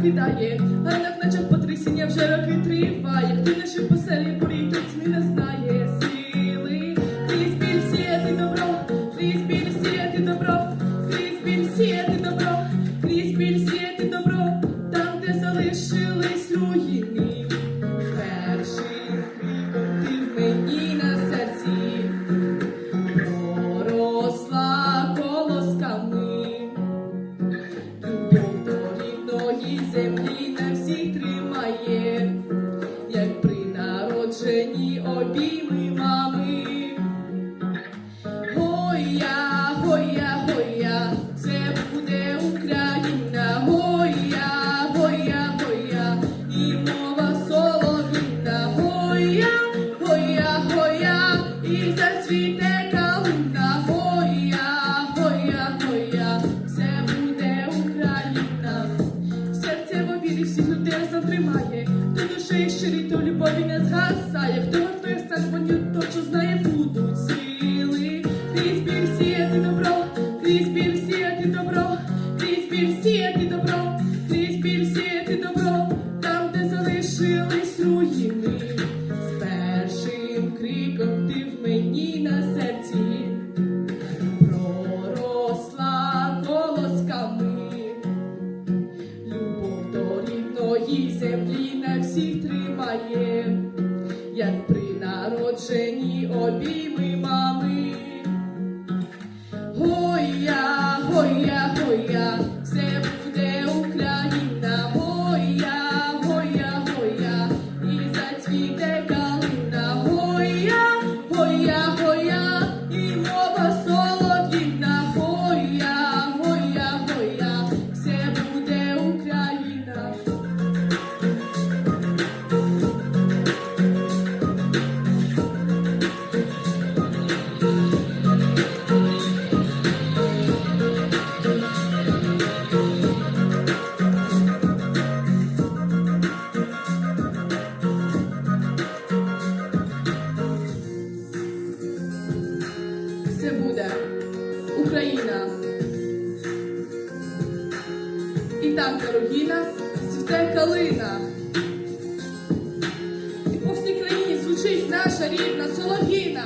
кидає, а як наче потрясіння вже роки триває. Хто наші поселі бурі, тут змі не знає сили. Крізь біль сіяти добро, крізь біль сіяти добро, крізь біль сіяти добро, крізь біль сіяти добро, там, де залишились руїни. Першим криком ти в мені на серці проросла колосками. Любов до рідної землі на всіх тримає, як при народженні обійми мами. Гоя, гоя, гоя, це буде Україна. Гоя, гоя, гоя, і мова солов'їна. Гоя, гоя, гоя, і зацвіте калина. Гоя, гоя, гоя, це буде Україна. Серце в обірі всіх людей затримає, до душі щирі, то любові не згасає. Хто готує стан воню, точно знає, будуть сили. Крізь біль сіяти добро, крізь біль сіяти добро, крізь біль сіяти добро, крізь біль сіяти добро, там, де залишились руїни. З першим криком ти в мені на серці проросла колосками. Любов до рідної землі на всіх тримає, як при народженні обійми мами. Гоя, гоя, гоя, це буде Україна. Гоя, гоя, гоя, і зацвіте калина. Гоя, гоя, гоя, і мова солов'їна. Гоя, гоя, гоя, це буде Україна. Це буде Україна. І там, де руїна, цвіте калина. І по всій країні звучить наша рідна солов'їна.